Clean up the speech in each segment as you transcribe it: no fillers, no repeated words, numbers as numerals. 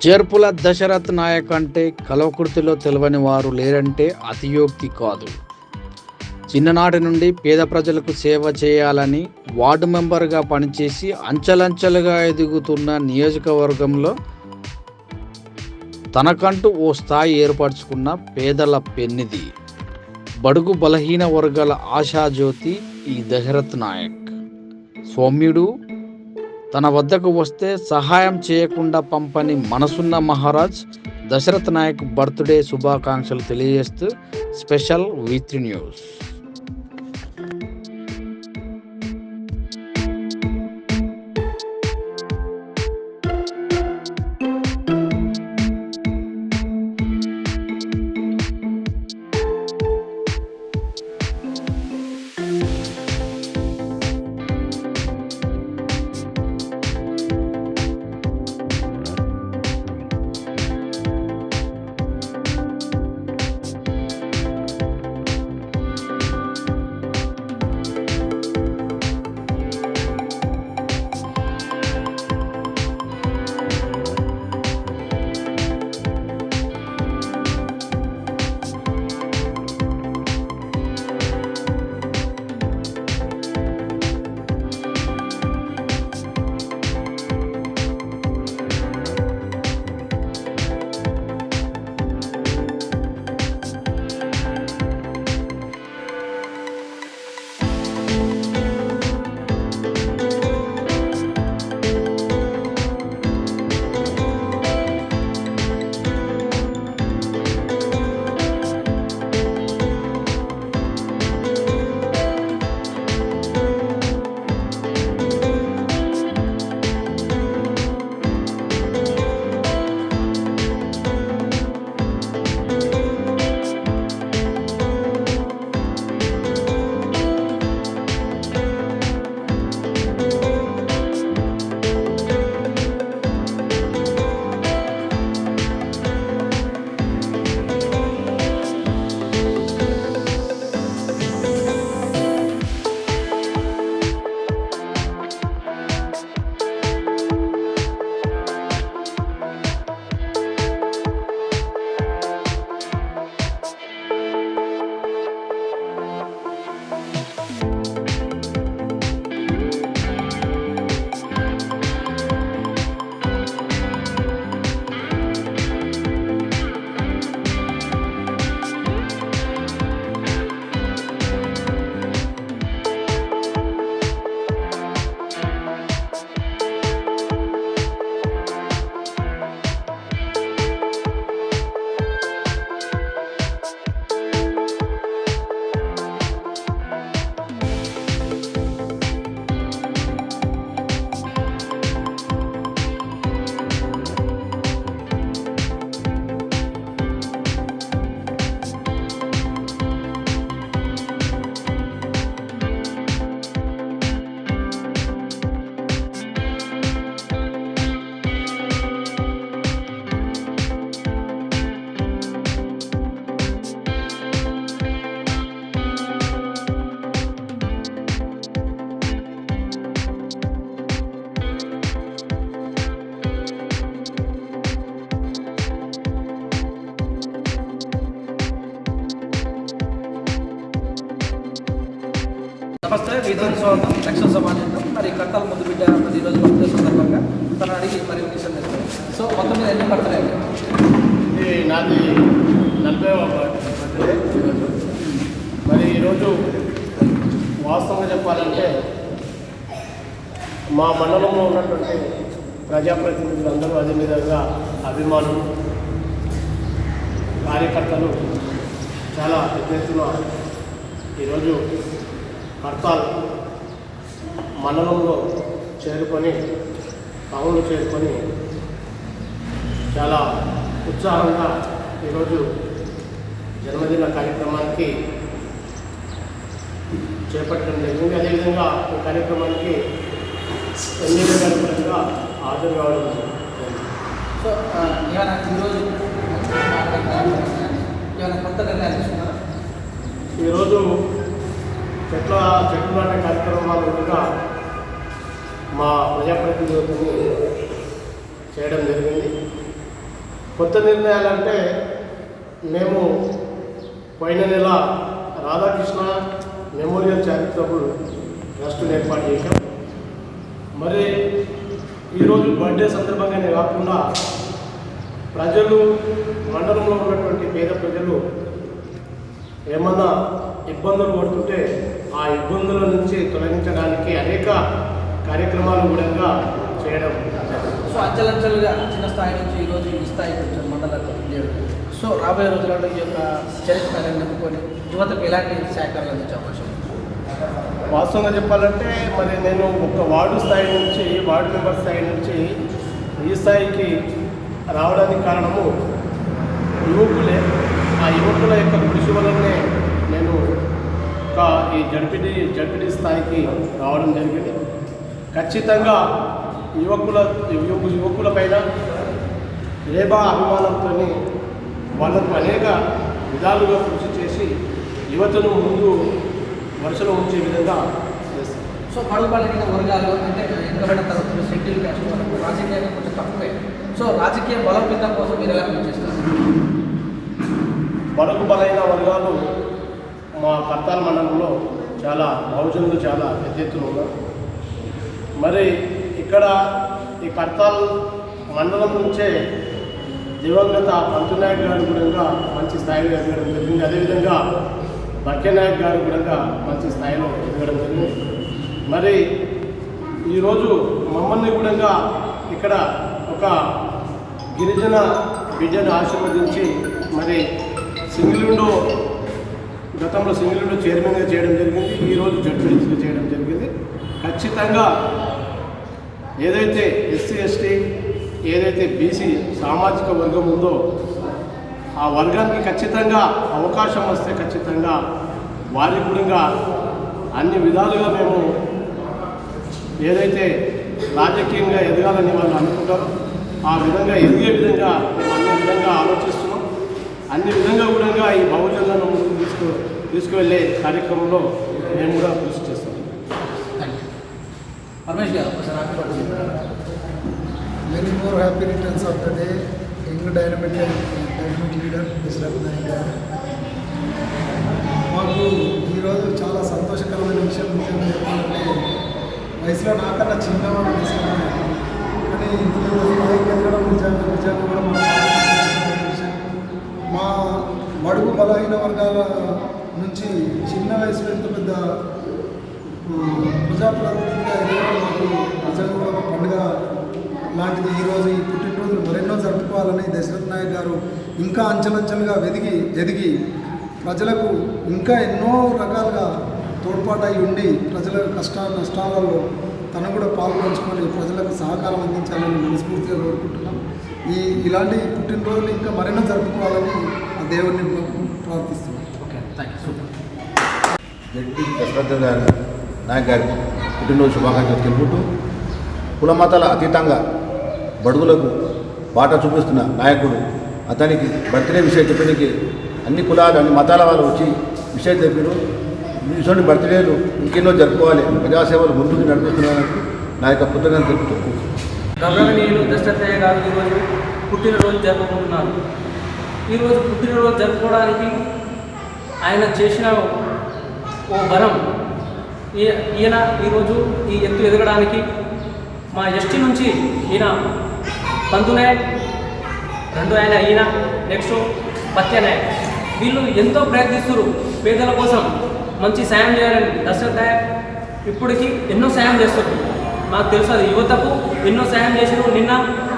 చేర్పుల దశరథ్ నాయక్ అంటే కల్వకుర్తిలో తెలవని వారు లేరంటే అతియోక్తి కాదు. చిన్ననాటి నుండి పేద ప్రజలకు సేవ చేయాలని వార్డు మెంబర్గా పనిచేసి అంచెలంచెలుగా ఎదుగుతున్న నియోజకవర్గంలో తనకంటూ ఓ స్థాయి ఏర్పరచుకున్న పేదల పెన్నిది, బడుగు బలహీన వర్గాల ఆశాజ్యోతి ఈ దశరథ్ నాయక్. సౌమ్యుడు, తన వద్దకు వస్తే సహాయం చేయకుండా పంపని మనసున్న మహారాజ్ దశరథ్ నాయక్ బర్త్డే శుభాకాంక్షలు తెలియజేస్తూ స్పెషల్ V3 న్యూస్. నమస్తే, వీధులు స్వాగతం. రక్షణ సమాజంలో మరి కట్టాల ముందు బిడ్డ మరి ఈరోజు బర్త్డే సందర్భంగా తను అడిగి మరి విషయం చేస్తాం. సో మొత్తం మీద ఎన్ని బర్త్డే అండి? ఇది నాది 40వ బర్త్డే ఈరోజు. మరి ఈరోజు వాస్తవంగా చెప్పాలంటే మా మండలంలో ఉన్నటువంటి ప్రజాప్రతినిధులందరూ, అదేవిధంగా అభిమానులు, కార్యకర్తలు చాలా పెద్ద ఎత్తున ఈరోజు హర్తాల్ మండలంలో చేరుకొని, టౌన్లో చేరుకొని చాలా ఉత్సాహంగా ఈరోజు జన్మదిన కార్యక్రమానికి చేపట్టడం జరిగింది. అదేవిధంగా ఈ కార్యక్రమానికి ఎమ్మెల్యే గారి పరంగా హాజరు కావడం జరిగింది. సో ఏమైనా ఈరోజు ఏమైనా కొత్త నిర్ణయాలు తీసుకున్నారా? ఈరోజు చెట్ల నాటే కార్యక్రమాలుగా మా ప్రజాప్రతినిధులతో చేయడం జరిగింది. కొత్త నిర్ణయాలంటే మేము పోయిన నెల రాధాకృష్ణ మెమోరియల్ చారిటబుల్ ట్రస్ట్ని ఏర్పాటు చేశాం. మరి ఈరోజు బర్త్డే సందర్భంగానే కాకుండా ప్రజలు మండలంలో ఉన్నటువంటి పేద ప్రజలు ఏమన్నా ఇబ్బందులు పడుతుంటే ఆ ఇబ్బందుల నుంచి తొలగించడానికి అనేక కార్యక్రమాలు కూడా చేయడం. సో అంచెలంచెలుగా చిన్న స్థాయి నుంచి ఈరోజు ఈ స్థాయికి వచ్చారు మండలంలో. సో రాబోయే రోజులలో ఈ యొక్క చరిత్రను నమ్ముకొని యువతకు ఎలాంటి సహకారాలు అందించే అవకాశం? వాస్తవంగా చెప్పాలంటే మరి నేను ఒక వార్డు స్థాయి నుంచి వార్డు మెంబర్ స్థాయి నుంచి ఈ స్థాయికి రావడానికి కారణము యువకులే. ఆ యువకుల యొక్క కృషి వల్లనే నేను ఈ జడ్పీటీ స్థాయికి రావడం జరిగింది. ఖచ్చితంగా యువకుల పైన లేబా అభిమానంతో వాళ్ళకు అనేక విధాలుగా కృషి చేసి యువతను ముందు వరుసలో ఉంచే విధంగా చేస్తాను. సో బడుగు బలహీన వర్గాలు అంటే వెనుకబడిన తరగతులు షెడ్యూల్ క్యాస్ట్ వాళ్ళకు రాజకీయంగా కొంచెం తక్కువే. సో రాజకీయ బలోపేతం కోసం మీరు ఎలా పనిచేస్తారు? బడుగు బలైన వర్గాలు మా కర్తాల మండలంలో చాలా బహుజనులు చాలా పెద్ద ఎత్తున ఉన్నారు. మరి ఇక్కడ ఈ కర్తాల్ మండలం నుంచే దివంగత పంతునాయక్ గారు కూడా మంచి స్థాయిలో ఎదగడం జరిగింది. అదేవిధంగా బక్యనాయక్ గారు కూడా మంచి స్థాయిలో ఎదగడం జరిగింది. మరి ఈరోజు మమ్మల్ని కూడా ఇక్కడ ఒక గిరిజన బిడ్డను ఆశీర్వదించి మరి సింగిల్ గతంలో సింగిల్ చైర్మన్గా చేయడం జరిగింది. ఈరోజు జడ్పీటీసీగా చేయడం జరిగింది. ఖచ్చితంగా ఏదైతే ఎస్సీ ఎస్టీ ఏదైతే బీసీ సామాజిక వర్గం ఉందో ఆ వర్గానికి ఖచ్చితంగా అవకాశం వస్తే ఖచ్చితంగా వారి కూడా అన్ని విధాలుగా మేము ఏదైతే రాజకీయంగా ఎదగాలని వాళ్ళు అనుకుంటారో ఆ విధంగా ఎదిగే విధంగా మేము అన్ని విధంగా ఆలోచిస్తున్నాం. అన్ని విధంగా కూడా ఈ బహుజనులను ముందుకు తీసుకువెళ్ళే కార్యక్రమంలో మేము కూడా కృషి చేస్తాం. రమేష్ గారు ఒకసారి happy birthday. Many more happy returns of the day. Young dynamic leader Dasharath Naik garu. మాకు ఈరోజు చాలా సంతోషకరమైన విషయం ముఖ్యంగా చెప్పాలంటే వయసులో నాకన్నా చిన్నవాడు దశరథ్ నాయక్, కానీ ఇంత స్థాయికి ఎదగడం నిజంగా కూడా మాకు చాలా సంతోషకరమైన విషయం. మా బడుగు బలహీన వర్గాల నుంచి చిన్న వయసులో ఇంత పెద్ద ప్రజాప్రతినిధిగా ఎదగడం మాకు నిజంగా కూడా ఒక పండుగ లాంటిది. ఈరోజు ఈ పుట్టినరోజులు మరెన్నో జరుపుకోవాలని దశరథ్ నాయక్ గారు ఇంకా అంచెలంచెలుగా ఎదిగి ప్రజలకు ఇంకా ఎన్నో రకాలుగా తోడ్పాటు అయి ఉండి ప్రజల నష్టాలలో తను కూడా పాల్పంచుకొని ప్రజలకు సహకారం అందించాలని మనస్ఫూర్తిగా కోరుకుంటున్నాం. ఇలాంటి పుట్టినరోజులు ఇంకా మరెన్నో జరుపుకోవాలని ఆ దేవుడిని ప్రార్థిస్తున్నాం. Okay, thank you. Super. ZP Dasharath Naik గారి పుట్టినరోజు శుభాకాంక్షలు తెలుపుతూ కుల మతాల అతీతంగా బడుగులకు బాట చూపిస్తున్న నాయకుడు. అతనికి బర్త్డే విషయం చెప్పడానికి అన్ని కులాలు అన్ని మతాల వాళ్ళు వచ్చి విషయం చెప్పారు. ఇటువంటి బర్త్డేలు ఇంకెన్నో జరుపుకోవాలి, ప్రజాసేవలు ముందుకు నడిపిస్తున్నారని నా యొక్క కృతజ్ఞతలు తెలుపుతూ గౌరవనీయులు దశరథ్ నాయక్ గారు ఈరోజు పుట్టినరోజు జరుపుకుంటున్నారు. ఈరోజు పుట్టినరోజు జరుపుకోవడానికి ఆయన చేసిన ఓ వరం. ఈయన ఈరోజు ఈ ఎత్తు ఎదగడానికి మా ఎస్టీ నుంచి ఈయన పంతునాయక్, రెండో ఆయన ఈయన, నెక్స్ట్ పత్యనాయక్, వీళ్ళు ఎంతో ప్రయత్నిస్తారు పేదల కోసం మంచి సాయం చేయాలని. దశరథ్ నాయక్ ఇప్పటికీ ఎన్నో సాయం చేస్తారు. మాకు తెలుసు అది యువతకు ఎన్నో సాయం చేశారు. నిన్న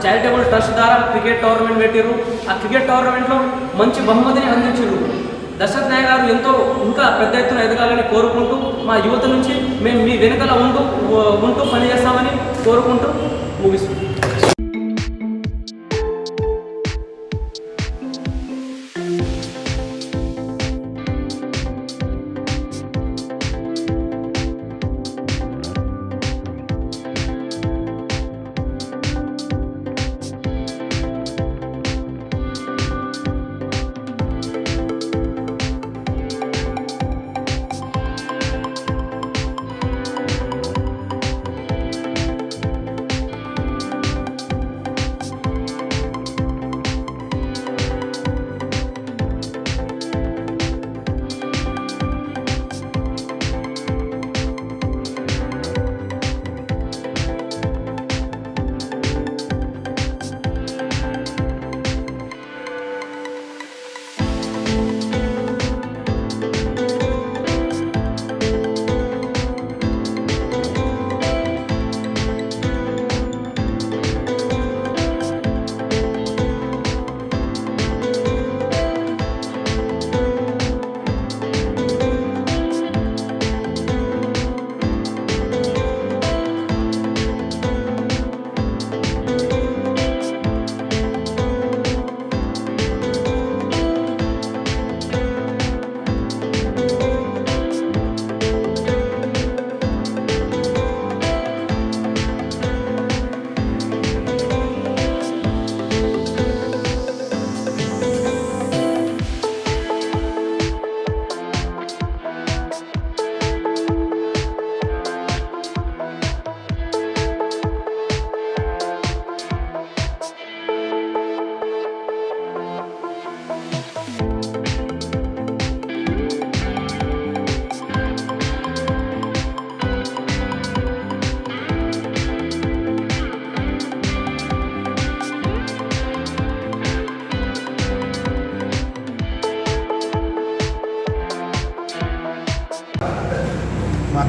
చారిటబుల్ ట్రస్ట్ ద్వారా క్రికెట్ టోర్నమెంట్ పెట్టారు. ఆ క్రికెట్ టోర్నమెంట్లో మంచి బహుమతిని అందించారు. దశరథ్ నాయక్ గారు ఎంతో ఇంకా పెద్ద ఎత్తున ఎదగాలని కోరుకుంటూ మా యువత నుంచి మేము మీ వెనుకల ఉంటూ పనిచేస్తామని కోరుకుంటూ ముగిస్తున్నాం.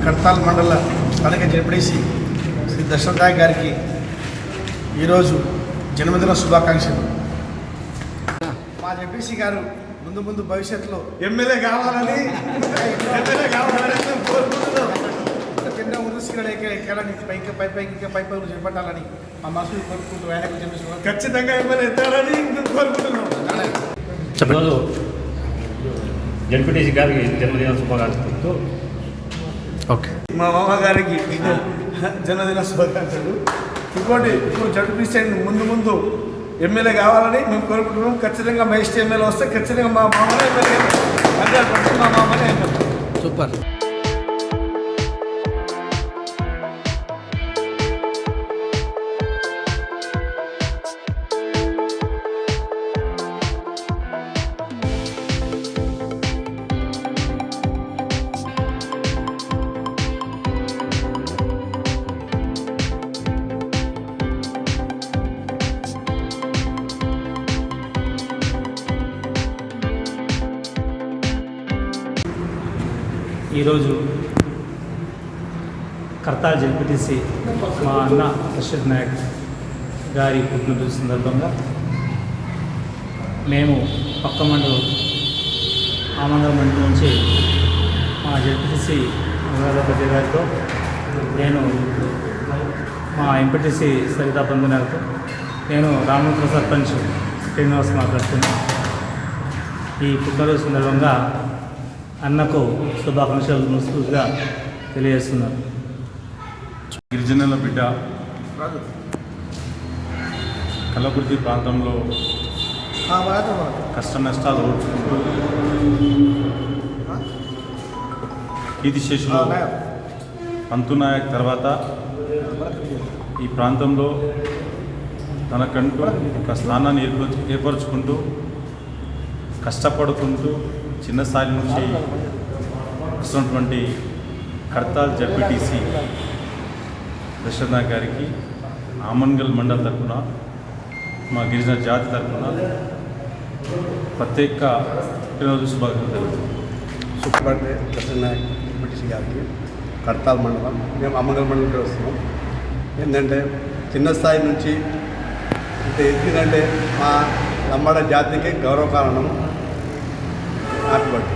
కడతాల్ మండల స్థానిక జడ్పీటీసీ శ్రీ దశరథ్ నాయక్ గారికి ఈరోజు జన్మదిన శుభాకాంక్షలు. మా జడ్పీసీ గారు ముందు ముందు భవిష్యత్తులో ఎమ్మెల్యే కావాలని కోరుకుంటున్నాం. చిన్న ఉరుసుకుని ఎక్కడానికి పై చేపట్టాలని మా మనసులు కోరుకుంటూ ఆయనకు జన్మదిన ఖచ్చితంగా ఎమ్మెల్యే ఎత్తాడని కోరుకుంటున్నాం. ఈరోజు జడ్పీటీసీ గారికి జన్మదిన శుభాకాంక్షలు. ఓకే, మా మామగారికి జన్మదిన శుభాకాంక్షలు. ఇంకోటి, ఇప్పుడు జడ్పీటీసీ ముందు ఎమ్మెల్యే కావాలని మేము కోరుకుంటున్నాం. ఖచ్చితంగా మహేష్ ఎమ్మెల్యే వస్తే ఖచ్చితంగా మా మామనే ఎమ్మెల్యే, 100% మా మామనే ఎమ్మెల్యే. సూపర్. ఈరోజు కర్తాల్ జడ్పీటీసీ మా అన్న దశరథ్ నాయక్ గారి పుట్టినరోజు సందర్భంగా మేము పక్క మండలం ఆమంగళ మండలం నుంచి మా జడ్పీటీసీ అనురాధపతి గారితో నేను మా ఎంపీటీసీ సరితా బంధునాలతో నేను రామపుర సర్పంచ్ శ్రీనివాస్ మాట్లాడుతున్నాను. ఈ పుట్టినరోజు సందర్భంగా అన్నకు శుభాకాంక్షలు మనస్ఫూర్తిగా తెలియజేస్తున్నారు. గిరిజనుల బిడ్డ కలకుర్తి ప్రాంతంలో కష్ట నష్టాలు ఓడ్చుకుంటూ కీర్తిశేషులు పంతునాయక్ తర్వాత ఈ ప్రాంతంలో తనకంటూ ఒక స్థానాన్ని ఏర్పరచుకుంటూ కష్టపడుకుంటూ చిన్న స్థాయి నుంచి వస్తున్నటువంటి కర్తాల్ జడ్పీటీసీ దశరథ్ నాయక్ గారికి ఆమన్గల్ మండల్ తరఫున మా గిరిజన జాతి తరఫున ప్రత్యేక పుట్టినరోజు శుభాకాంక్షలు. Super birthday Dasharath Naik ZPTC గారికి, కడతాల్ మండలం. మేము ఆమన్గల్ మండలంకి వస్తున్నాం. ఏంటంటే చిన్న స్థాయి నుంచి ఇంత ఎదిగిందంటే మా లంబాడ జాతికి గౌరవ కారణం. Happy birthday.